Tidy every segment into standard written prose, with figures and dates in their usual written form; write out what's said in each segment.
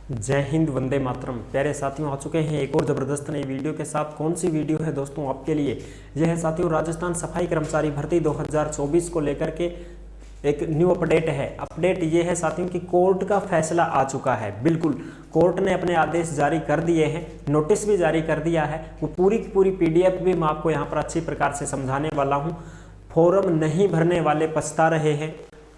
जय हिंद, वंदे मातरम। प्यारे साथियों, आ चुके हैं एक और ज़बरदस्त नई वीडियो के साथ। कौन सी वीडियो है दोस्तों आपके लिए? यह है साथियों राजस्थान सफाई कर्मचारी भर्ती 2024 को लेकर के एक न्यू अपडेट है। अपडेट ये है साथियों कि कोर्ट का फैसला आ चुका है। बिल्कुल, कोर्ट ने अपने आदेश जारी कर दिए हैं, नोटिस भी जारी कर दिया है। वो पूरी की पूरी PDF भी मैं आपको यहाँ पर अच्छी प्रकार से समझाने वाला हूँ। फॉर्म नहीं भरने वाले पछता रहे हैं।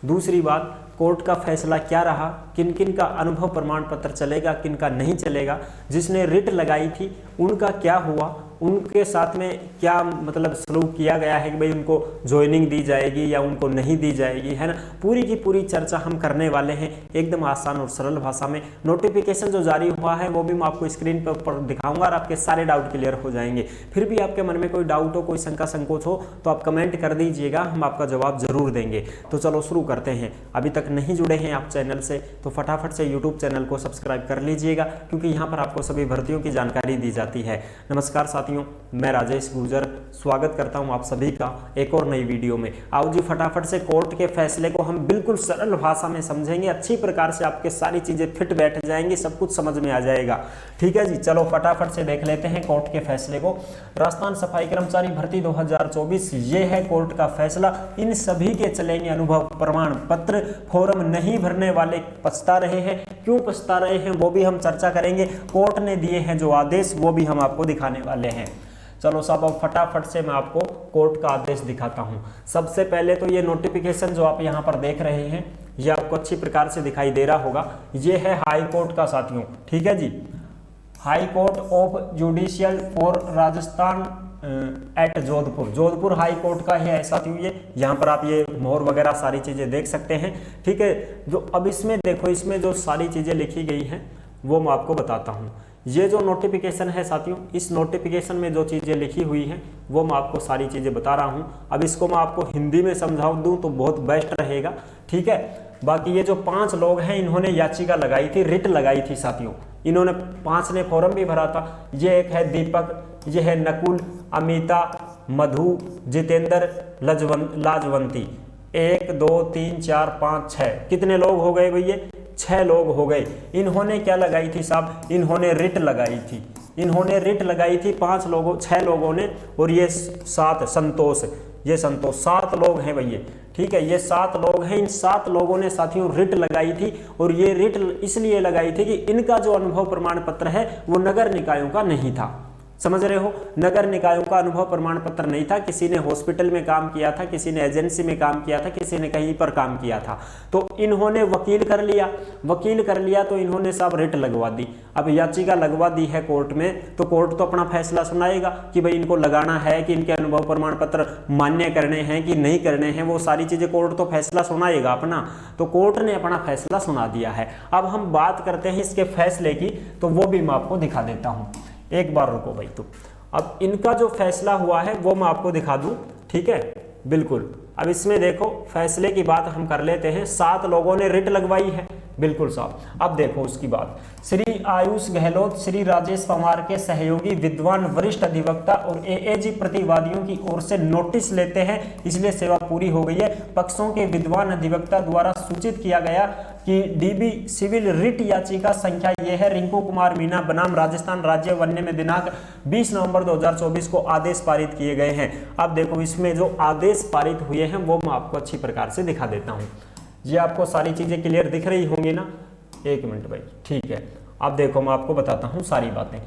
दूसरी बात, कोर्ट का फैसला क्या रहा, किन किन का अनुभव प्रमाण पत्र चलेगा, किन का नहीं चलेगा, जिसने रिट लगाई थी उनका क्या हुआ, उनके साथ में क्या मतलब सलूक किया गया है कि भाई उनको ज्वाइनिंग दी जाएगी या उनको नहीं दी जाएगी, है ना। पूरी की पूरी चर्चा हम करने वाले हैं एकदम आसान और सरल भाषा में। नोटिफिकेशन जो जारी हुआ है वो भी मैं आपको स्क्रीन पर दिखाऊंगा और आपके सारे डाउट क्लियर हो जाएंगे। फिर भी आपके मन में कोई डाउट हो, कोई शंका संकोच हो तो आप कमेंट कर दीजिएगा, हम आपका जवाब जरूर देंगे। तो चलो शुरू करते हैं। अभी तक नहीं जुड़े हैं आप चैनल से तो फटाफट से यूट्यूब चैनल को सब्सक्राइब कर लीजिएगा, क्योंकि यहाँ पर आपको सभी भर्तियों की जानकारी दी जाती है। नमस्कार साथियों, मैं राजेश गुर्जर स्वागत करता हूं आप सभी का एक और नई वीडियो में। आओ जी, फटाफट से कोर्ट के फैसले को हम बिल्कुल सरल भाषा में समझेंगे। अच्छी प्रकार से आपके सारी चीजें फिट बैठ जाएंगी, सब कुछ समझ में आ जाएगा। ठीक है जी, चलो फटाफट से देख लेते हैं कोर्ट के फैसले को। राजस्थान सफाई कर्मचारी भर्ती 2024 ये है कोर्ट का फैसला। इन सभी के चलेंगे अनुभव प्रमाण पत्र। फॉर्म नहीं भरने वाले पछता रहे हैं, क्यों पछता रहे हैं वो भी हम चर्चा करेंगे। कोर्ट ने दिए हैं जो आदेश वो भी हम आपको दिखाने वाले हैं। चलो सब, अब फटाफट से मैं आपको कोर्ट का आदेश दिखाता हूं। सबसे पहले तो ये नोटिफिकेशन जो आप यहां पर देख रहे हैं ये आपको अच्छी प्रकार से दिखाई दे रहा होगा। ये है हाई कोर्ट का साथियों, ठीक है जी। High court of judicial for Rajasthan at Jodhpur, Jodhpur high court का है साथियों। ये यहाँ पर आप ये मोहर वगैरह सारी चीजें देख सकते हैं, ठीक है। जो अब इसमें देखो, इसमें जो सारी चीजें लिखी गई हैं वो मैं आपको बताता हूँ। ये जो नोटिफिकेशन है साथियों, इस नोटिफिकेशन में जो चीज़ें लिखी हुई हैं वो मैं आपको सारी चीज़ें बता रहा हूँ। अब इसको मैं आपको हिंदी में समझा दूँ तो बहुत बेस्ट रहेगा, ठीक है। बाकी ये जो 5 लोग हैं इन्होंने याचिका लगाई थी, रिट लगाई थी साथियों। इन्होंने 5 ने फॉर्म भी भरा था। ये एक है दीपक, ये है नकुल, अमिता, मधु, जितेंद्र, लाजवंती। 1 2 3 4 5 6 कितने लोग हो गए भैया? 6 लोग हो गए। इन्होंने क्या लगाई थी साहब? इन्होंने रिट लगाई थी। इन्होंने रिट लगाई थी 6 लोगों ने, और ये 7 संतोष, ये संतोष 7 लोग हैं भैया, ठीक है। ये 7 लोग हैं। इन 7 लोगों ने साथियों रिट लगाई थी, और ये रिट इसलिए लगाई थी कि इनका जो अनुभव प्रमाण पत्र है वो नगर निकायों का नहीं था। समझ रहे हो, नगर निकायों का अनुभव प्रमाण पत्र नहीं था। किसी ने हॉस्पिटल में काम किया था, किसी ने एजेंसी में काम किया था, किसी ने कहीं पर काम किया था। तो इन्होंने वकील कर लिया, तो इन्होंने सब रिट लगवा दी। अब याचिका लगवा दी है कोर्ट में, तो कोर्ट तो अपना फैसला सुनाएगा कि भाई इनको लगाना है कि इनके अनुभव प्रमाण पत्र मान्य करने हैं कि नहीं करने हैं। वो सारी चीजें कोर्ट तो फैसला सुनाएगा अपना। तो कोर्ट ने अपना फैसला सुना दिया है। अब हम बात करते हैं इसके फैसले की, तो वो भी मैं आपको दिखा देता हूँ। एक बार रुको भाई। तो अब इनका जो फैसला हुआ है वो मैं आपको दिखा दूं, ठीक है। बिल्कुल, अब इसमें देखो फैसले की बात हम कर लेते हैं। 7 लोगों ने रिट लगवाई है, बिल्कुल साहब। अब देखो उसकी बात, श्री आयुष गहलोत, श्री राजेश पवार के सहयोगी विद्वान वरिष्ठ अधिवक्ता और AAG प्रतिवादियों की ओर से नोटिस लेते हैं, इसलिए सेवा पूरी हो गई है। पक्षों के विद्वान अधिवक्ता द्वारा सूचित किया गया कि DB सिविल रिट याचिका संख्या यह है, रिंकू कुमार मीणा बनाम राजस्थान राज्य वन्य में दिनांक 20 नवंबर 2024 को आदेश पारित किए गए हैं। अब देखो इसमें जो आदेश पारित हुए हैं वो मैं आपको अच्छी प्रकार से दिखा देता हूँ। ये आपको सारी चीजें क्लियर दिख रही होंगी ना? एक मिनट भाई, ठीक है। अब देखो मैं आपको बताता हूँ सारी बातें।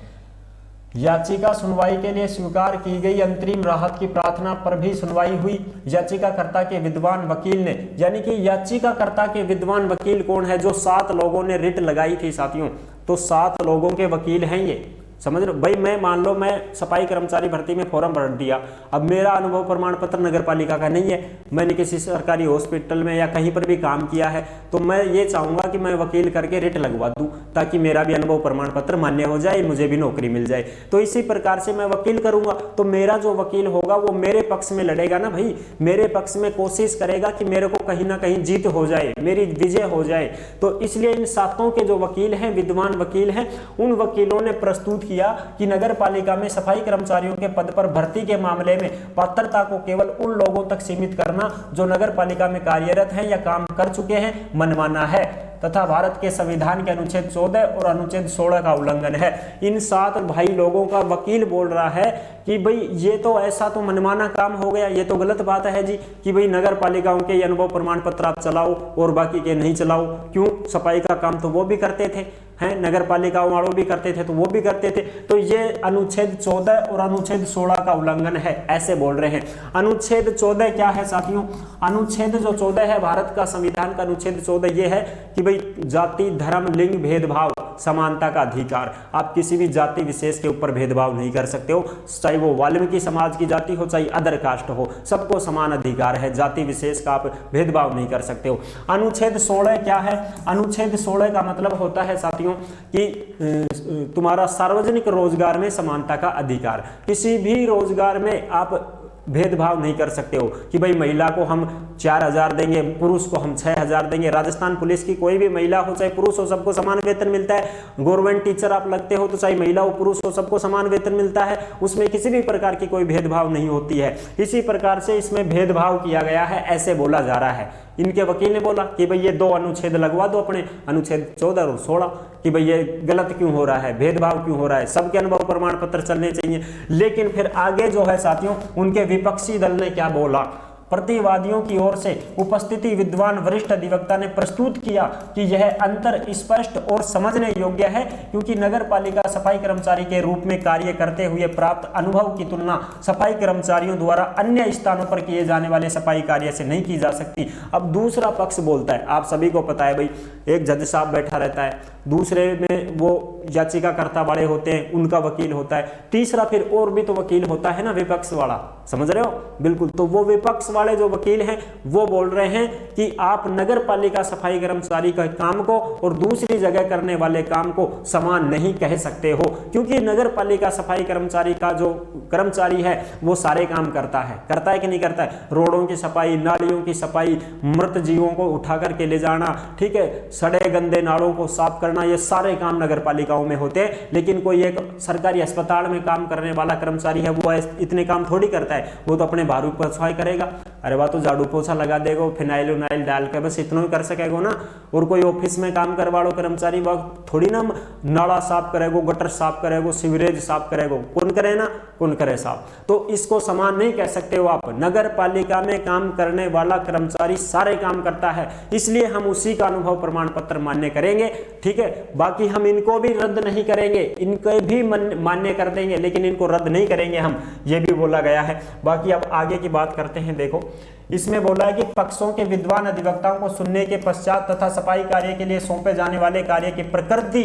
याचिका सुनवाई के लिए स्वीकार की गई, अंतरिम राहत की प्रार्थना पर भी सुनवाई हुई। याचिकाकर्ता के विद्वान वकील ने, यानी कि याचिकाकर्ता के विद्वान वकील कौन है? जो 7 लोगों ने रिट लगाई थी साथियों, तो 7 लोगों के वकील हैं ये। समझ रहे भाई? मैं मान लो मैं सफाई कर्मचारी भर्ती में फॉर्म भर दिया, अब मेरा अनुभव प्रमाण पत्र नगर पालिका का नहीं है, मैंने किसी सरकारी हॉस्पिटल में या कहीं पर भी काम किया है, तो मैं ये चाहूंगा कि मैं वकील करके रिट लगवा दूं ताकि मेरा भी अनुभव प्रमाण पत्र मान्य हो जाए, मुझे भी नौकरी मिल जाए। तो इसी प्रकार से मैं वकील करूंगा, तो मेरा जो वकील होगा वो मेरे पक्ष में लड़ेगा ना भाई, मेरे पक्ष में कोशिश करेगा कि मेरे को कहीं ना कहीं जीत हो जाए, मेरी विजय हो जाए। तो इसलिए इन 7 के जो वकील हैं, विद्वान वकील हैं, उन वकीलों ने प्रस्तुत किया कि नगर पालिका में सफाई कर्मचारियों के पद पर भर्ती के मामले में पात्रता को केवल उन लोगों तक सीमित करना जो नगर पालिका में कार्यरत हैं या काम कर चुके हैं मनमाना है। तथा भारत के संविधान के अनुच्छेद 14 और अनुच्छेद 16 का उल्लंघन है। इन 7 भाई लोगों का वकील बोल रहा है कि भाई ये तो ऐसा तो मनमाना काम हो गया, ये तो गलत बात है जी कि भाई नगर पालिकाओं के अनुभव प्रमाण पत्र आप चलाओ और बाकी के नहीं चलाओ। क्यों? सफाई का काम तो वो भी करते थे, हैं, नगर पालिकाओं वालों भी करते थे तो वो भी करते थे। तो ये अनुच्छेद 14 और अनुच्छेद 16 का उल्लंघन है, ऐसे बोल रहे हैं। अनुच्छेद 14 क्या है साथियों? अनुच्छेद जो 14 है भारत का संविधान का अनुच्छेद 14 ये है कि भाई जाति, धर्म, लिंग भेदभाव, समानता का अधिकार। आप किसी भी जाति विशेष के ऊपर भेदभाव नहीं कर सकते हो, चाहे वो वाल्मीकि समाज की जाति हो चाहे अदर कास्ट हो, सबको समान अधिकार है। जाति विशेष का आप भेदभाव नहीं कर सकते हो। अनुच्छेद 16 क्या है? अनुच्छेद 16 का मतलब होता है साथियों कि तुम्हारा सार्वजनिक रोजगार में समानता का अधिकार। किसी भी रोजगार में आप भेदभाव नहीं कर सकते हो कि भाई महिला को हम 4,000 देंगे, पुरुष को हम 6,000 देंगे। राजस्थान पुलिस की कोई भी महिला हो चाहे पुरुष हो, सबको समान वेतन मिलता है। गवर्नमेंट टीचर आप लगते हो तो चाहे महिला हो पुरुष हो, सबको समान वेतन मिलता है। उसमें किसी भी प्रकार की कोई भेदभाव नहीं होती है। इसी प्रकार से इसमें भेदभाव किया गया है, ऐसे बोला जा रहा है। इनके वकील ने बोला कि भाई ये 2 अनुच्छेद लगवा दो अपने, अनुच्छेद 14 और 16, कि भाई ये गलत क्यों हो रहा है, भेदभाव क्यों हो रहा है, सबके अनुभव प्रमाण पत्र चलने चाहिए। लेकिन फिर आगे जो है साथियों, उनके विपक्षी दल ने क्या बोला? प्रतिवादियों की ओर से उपस्थिति विद्वान वरिष्ठ अधिवक्ता ने प्रस्तुत किया कि यह अंतर स्पष्ट और समझने योग्य है, क्योंकि नगर पालिका सफाई कर्मचारी के रूप में कार्य करते हुए प्राप्त अनुभव की तुलना सफाई कर्मचारियों द्वारा अन्य स्थानों पर किए जाने वाले सफाई कार्य से नहीं की जा सकती। अब दूसरा पक्ष बोलता है, आप सभी को पता है भाई, एक जज साहब बैठा रहता है, दूसरे में वो याचिकाकर्ता वाले होते हैं, उनका वकील होता है, तीसरा फिर और भी तो वकील होता है ना, विपक्ष वाला, समझ रहे हो? बिल्कुल। तो वो विपक्ष वाले जो वकील हैं वो बोल रहे हैं कि आप नगर पालिका सफाई कर्मचारी के काम को और दूसरी जगह करने वाले काम को समान नहीं कह सकते हो, क्योंकि नगर पालिका सफाई कर्मचारी का जो कर्मचारी है वो सारे काम करता है कि नहीं करता है? रोडों की सफाई, नालियों की सफाई, मृत जीवों को उठा करके ले जाना, ठीक है, सड़े गंदे नालों को साफ करना, ये सारे काम नगर पालिकाओं में होते हैं। लेकिन कोई एक सरकारी अस्पताल में काम करने वाला कर्मचारी है वो इतने काम थोड़ी करता है, वो तो अपने भारू पर सफाई करेगा। अरे वाह, तो झाड़ू पोछा लगा देगा, फिनाइल उनाइल डाल के, बस इतना ही कर सकेगा ना। और कोई ऑफिस में काम करवा लो कर्मचारी, वह थोड़ी ना नाला साफ करेगा, गटर साफ करेगा, सीवरेज साफ करेगा, कौन करे ना, कौन करे साफ। तो इसको समान नहीं कह सकते हो आप। नगर पालिका में काम करने वाला कर्मचारी सारे काम करता है, इसलिए हम उसी का अनुभव प्रमाण पत्र मान्य करेंगे, ठीक है। बाकी हम इनको भी रद्द नहीं करेंगे, इनको भी मान्य कर देंगे, लेकिन इनको रद्द नहीं करेंगे हम, ये भी बोला गया है। बाकी अब आगे की बात करते हैं। देखो, इसमें बोला है कि पक्षों के विद्वान अधिवक्ताओं को सुनने के पश्चात तथा सफाई कार्य के लिए सौंपे जाने वाले कार्य की प्रकृति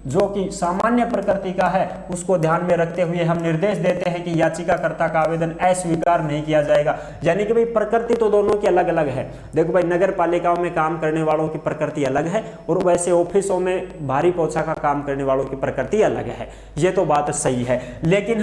जो कि सामान्य प्रकृति का है उसको ध्यान में रखते हुए हम निर्देश देते हैं कि याचिकाकर्ता का आवेदन अस्वीकार नहीं किया जाएगा। यानी कि भाई प्रकृति तो दोनों की अलग अलग है। देखो भाई, नगर पालिकाओं में काम करने वालों की प्रकृति अलग है और वैसे ऑफिसों में भारी पोछा का काम करने वालों की प्रकृति अलग है, ये तो बात सही है। लेकिन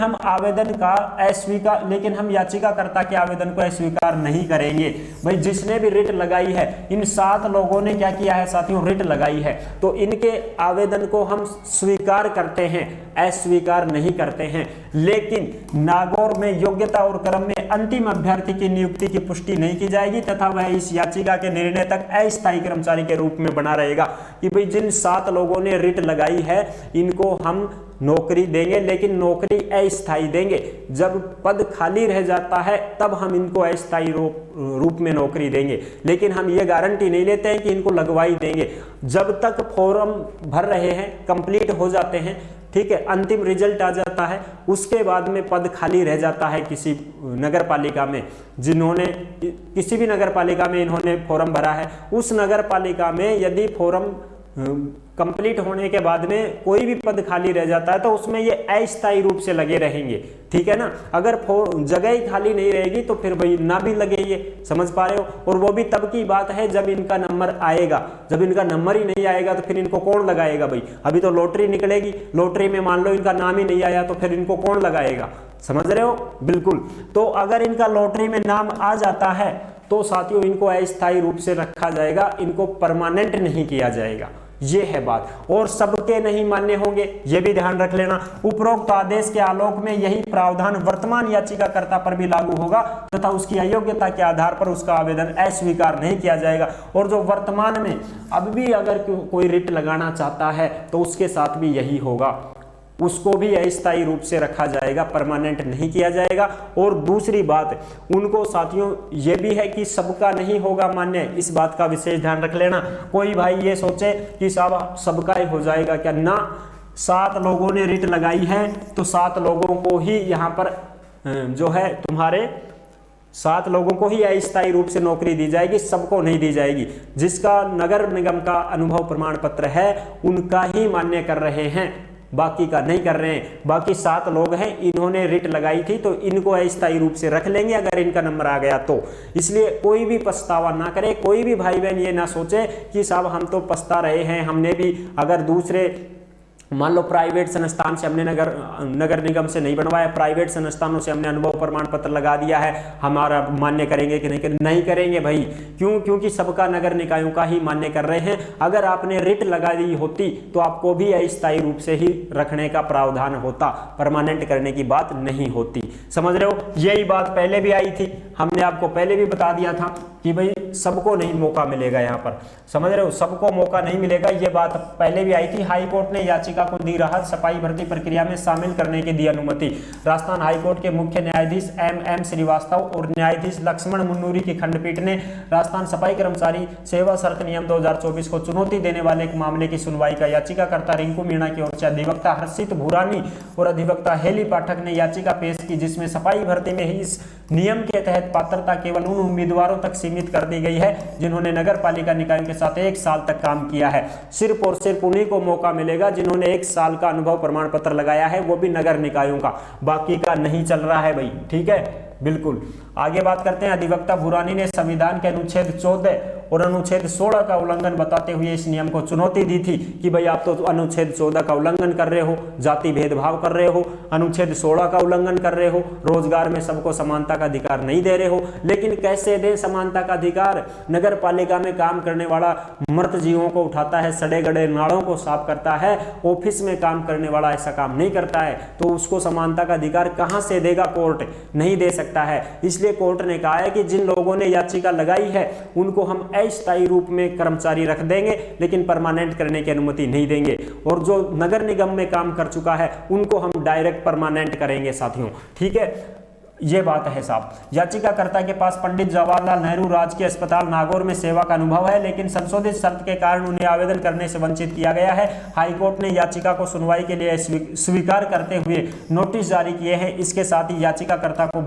हम याचिकाकर्ता के आवेदन को अस्वीकार नहीं करेंगे। भाई जिसने भी रिट लगाई है, इन 7 लोगों ने क्या किया है साथियों, रिट लगाई है, तो इनके आवेदन को हम स्वीकार करते हैं, अस्वीकार नहीं करते हैं। लेकिन नागौर में योग्यता और क्रम में अंतिम अभ्यर्थी की नियुक्ति की पुष्टि नहीं की जाएगी तथा वह इस याचिका के निर्णय तक अस्थायी कर्मचारी के रूप में बना रहेगा। कि भाई जिन 7 लोगों ने रिट लगाई है इनको हम नौकरी देंगे, लेकिन नौकरी अस्थायी देंगे। जब पद खाली रह जाता है तब हम इनको अस्थायी रूप में नौकरी देंगे, लेकिन हम ये गारंटी नहीं लेते हैं कि इनको लगवाई देंगे। जब तक फॉर्म भर रहे हैं, कंप्लीट हो जाते हैं, ठीक है, अंतिम रिजल्ट आ जाता है, उसके बाद में पद खाली रह जाता है किसी नगर पालिका में, जिन्होंने किसी भी नगर पालिका में इन्होंने फॉर्म भरा है, उस नगर पालिका में यदि फॉर्म कंप्लीट होने के बाद में कोई भी पद खाली रह जाता है तो उसमें ये अस्थायी रूप से लगे रहेंगे, ठीक है ना। अगर जगह ही खाली नहीं रहेगी तो फिर भाई ना भी लगे, ये समझ पा रहे हो। और वो भी तब की बात है जब इनका नंबर आएगा, जब इनका नंबर ही नहीं आएगा तो फिर इनको कौन लगाएगा भाई। अभी तो लॉटरी निकलेगी, लॉटरी में मान लो इनका नाम ही नहीं आया तो फिर इनको कौन लगाएगा, समझ रहे हो, बिल्कुल। तो अगर इनका लॉटरी में नाम आ जाता है तो साथियों इनको अस्थायी रूप से रखा जाएगा, इनको परमानेंट नहीं किया जाएगा। ये है बात। और सबके नहीं मान्य होंगे, ये भी ध्यान रख लेना। उपरोक्त आदेश के आलोक में यही प्रावधान वर्तमान याचिकाकर्ता पर भी लागू होगा तथा उसकी अयोग्यता के आधार पर उसका आवेदन अस्वीकार नहीं किया जाएगा। और जो वर्तमान में अब भी अगर कोई रिट लगाना चाहता है तो उसके साथ भी यही होगा, उसको भी अस्थायी रूप से रखा जाएगा, परमानेंट नहीं किया जाएगा। और दूसरी बात उनको साथियों ये भी है कि सबका नहीं होगा मान्य, इस बात का विशेष ध्यान रख लेना। कोई भाई ये सोचे कि साहब सबका ही हो जाएगा क्या, ना, 7 लोगों ने रिट लगाई है तो 7 लोगों को ही यहाँ पर जो है तुम्हारे 7 लोगों को ही अस्थायी रूप से नौकरी दी जाएगी, सबको नहीं दी जाएगी। जिसका नगर निगम का अनुभव प्रमाण पत्र है उनका ही मान्य कर रहे हैं, बाकी का नहीं कर रहे हैं। बाकी 7 लोग हैं, इन्होंने रिट लगाई थी तो इनको अस्थायी रूप से रख लेंगे अगर इनका नंबर आ गया तो। इसलिए कोई भी पछतावा ना करे, कोई भी भाई बहन ये ना सोचे कि साहब हम तो पछता रहे हैं, हमने भी अगर दूसरे मान लो प्राइवेट संस्थान से हमने नगर निगम से नहीं बनवाया, प्राइवेट संस्थानों से हमने अनुभव प्रमाण पत्र लगा दिया है, हमारा मान्य करेंगे कि नहीं करेंगे भाई। क्यों? क्योंकि सबका नगर निकायों का ही मान्य कर रहे हैं। अगर आपने रिट लगा दी होती तो आपको भी अस्थायी रूप से ही रखने का प्रावधान होता, परमानेंट करने की बात नहीं होती। समझ रहे हो? यही बात पहले भी आई थी, हमने आपको पहले भी बता दिया था कि भाई सबको नहीं मौका मिलेगा यहाँ पर। समझ रहे हो? सबको मौका नहीं मिलेगा, ये बात पहले भी आई थी। हाई कोर्ट ने याचिका को दी राहत, सफाई भर्ती प्रक्रिया में शामिल करने की दी अनुमति। राजस्थान हाईकोर्ट के मुख्य न्यायाधीश एम श्रीवास्तव और न्यायाधीश लक्ष्मण मुन्नूरी की खंडपीठ ने राजस्थान सफाई कर्मचारी सेवा शर्त नियम 2024 को चुनौती देने वाले एक मामले की सुनवाई का याचिकाकर्ता रिंकू मीणा की ओर से अधिवक्ता हर्षित भूरानी और अधिवक्ता हेली पाठक ने याचिका पेश की, जिसमें सफाई भर्ती में इस नियम के तहत पात्रता केवल उन उम्मीदवारों तक सीमित कर दी गई है जिन्होंने नगर पालिका निकायों के साथ 1 साल तक काम किया है। सिर्फ और सिर्फ उन्हीं को मौका मिलेगा जिन्होंने 1 साल का अनुभव प्रमाण पत्र लगाया है, वो भी नगर निकायों का, बाकी का नहीं चल रहा है भाई। ठीक है, बिल्कुल। आगे बात करते हैं। अधिवक्ता भूरानी ने संविधान के अनुच्छेद 14 और अनुच्छेद 16 का उल्लंघन बताते हुए इस नियम को चुनौती दी थी कि भाई आप तो अनुच्छेद 14 का उल्लंघन कर रहे हो, जाति भेदभाव कर रहे हो, अनुच्छेद 16 का उल्लंघन कर रहे हो, रोजगार में सबको समानता का अधिकार नहीं दे रहे हो। लेकिन कैसे दें समानता का अधिकार? नगर पालिका में काम करने वाला मृत जीवों को उठाता है, सड़े गड़े नालों को साफ करता है, ऑफिस में काम करने वाला ऐसा काम नहीं करता है, तो उसको समानता का अधिकार कहां से देगा कोर्ट? नहीं दे सकता है। इसलिए कोर्ट ने कहा है कि जिन लोगों ने याचिका लगाई है उनको हम अस्थायी रूप में कर्मचारी रख देंगे, लेकिन परमानेंट करने की अनुमति नहीं देंगे। और जो नगर निगम में काम कर चुका है उनको हम डायरेक्ट परमानेंट करेंगे साथियों। ठीक है, ये बात है साहब। याचिकाकर्ता के पास पंडित जवाहरलाल नेहरू राजकीय अस्पताल नागौर में सेवा का अनुभव है, लेकिन संशोधित शर्त के कारण उन्हें आवेदन करने से वंचित किया गया है। हाईकोर्ट ने याचिका को सुनवाई के लिए स्वीकार करते हुए नोटिस जारी किए हैं। इसके साथ ही याचिकाकर्ता को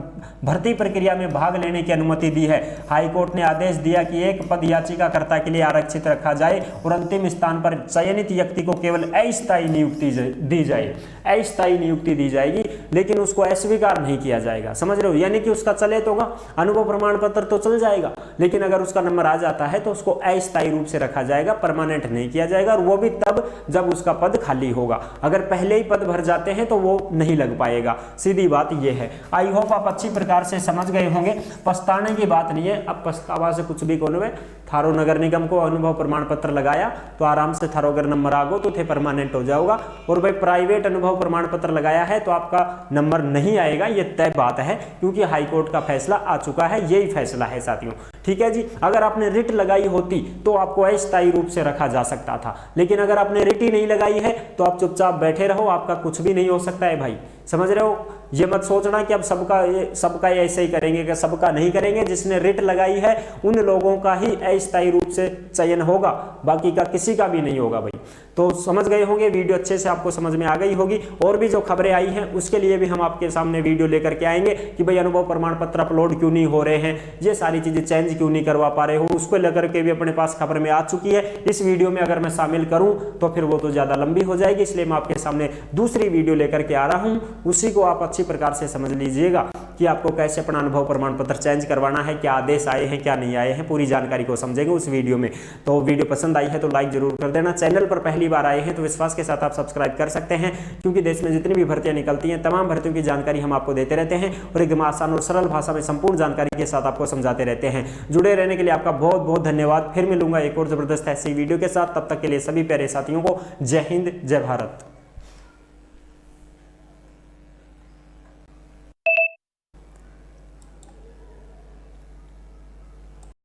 भर्ती प्रक्रिया में भाग लेने की अनुमति दी है। हाईकोर्ट ने आदेश दिया कि एक पद याचिकाकर्ता के लिए आरक्षित रखा जाए और अंतिम स्थान पर चयनित व्यक्ति को केवल अस्थायी नियुक्ति दी जाए, अस्थायी नियुक्ति दी जाएगी, लेकिन उसको अस्वीकार नहीं किया जाएगा। समझ रहे हो? यानी कि उसका चले तो अनुभव प्रमाण पत्र तो चल जाएगा, लेकिन अगर उसका नंबर आ जाता है तो उसको अस्थायी रूप से रखा जाएगा, परमानेंट नहीं किया जाएगा। और वो भी तब जब उसका पद खाली होगा। अगर पहले ही पद भर जाते हैं तो वो नहीं लग पाएगा। सीधी बात ये है। आई होप आप अच्छी प्रकार से समझ गए होंगे। पछताने की बात नहीं है, अब पछतावा से कुछ भी कोने में। थारो नगर निगम को अनुभव प्रमाण पत्र लगाया तो आराम से थारो अगर नंबर आ गो तो थे परमानेंट हो जाओगा। और भाई प्राइवेट अनुभव प्रमाण पत्र लगाया है तो आपका नंबर नहीं आएगा, ये तय बात है, क्योंकि हाईकोर्ट का फैसला आ चुका है। यही फैसला है साथियों। ठीक है जी। अगर आपने रिट लगाई होती तो आपको अस्थायी रूप से रखा जा सकता था, लेकिन अगर आपने रिट ही नहीं लगाई है तो आप चुपचाप बैठे रहो, आपका कुछ भी नहीं हो सकता है भाई। समझ रहे हो? ये मत सोचना कि अब सबका ऐसे ही करेंगे, कि सबका नहीं करेंगे। जिसने रिट लगाई है उन लोगों का ही अस्थायी रूप से चयन होगा, बाकी का किसी का भी नहीं होगा भाई। तो समझ गए होंगे, वीडियो अच्छे से आपको समझ में आ गई होगी। और भी जो खबरें आई हैं उसके लिए भी हम आपके सामने वीडियो लेकर के आएंगे कि भाई अनुभव प्रमाण पत्र अपलोड क्यों नहीं हो रहे हैं, ये सारी चीजें चेंज क्यों नहीं करवा पा रहे हो, उसको लेकर के भी अपने पास खबर में आ चुकी है। इस वीडियो में अगर मैं शामिल करूं तो फिर वो तो ज्यादा लंबी हो जाएगी, इसलिए मैं आपके सामने दूसरी वीडियो लेकर के आ रहा हूं, उसी को आप अच्छी प्रकार से समझ लीजिएगा। कि आपको कैसे अपना अनुभव प्रमाण पत्र चेंज करवाना है, क्या आदेश आए हैं क्या नहीं आए हैं, पूरी जानकारी को समझेंगे उस वीडियो में। तो वीडियो पसंद आई है तो लाइक जरूर कर देना। चैनल पर पहली बार आए हैं तो विश्वास के साथ आप सब्सक्राइब कर सकते हैं, क्योंकि देश में जितनी भी भर्तियां निकलती हैं तमाम भर्तियों की जानकारी हम आपको देते रहते हैं और एकदम आसान और सरल भाषा में संपूर्ण जानकारी के साथ आपको समझाते रहते हैं। जुड़े रहने के लिए आपका बहुत बहुत धन्यवाद। फिर मिलूंगा एक और जबरदस्त ऐसी वीडियो के साथ, तब तक के लिए सभी प्यारे साथियों को जय हिंद, जय भारत।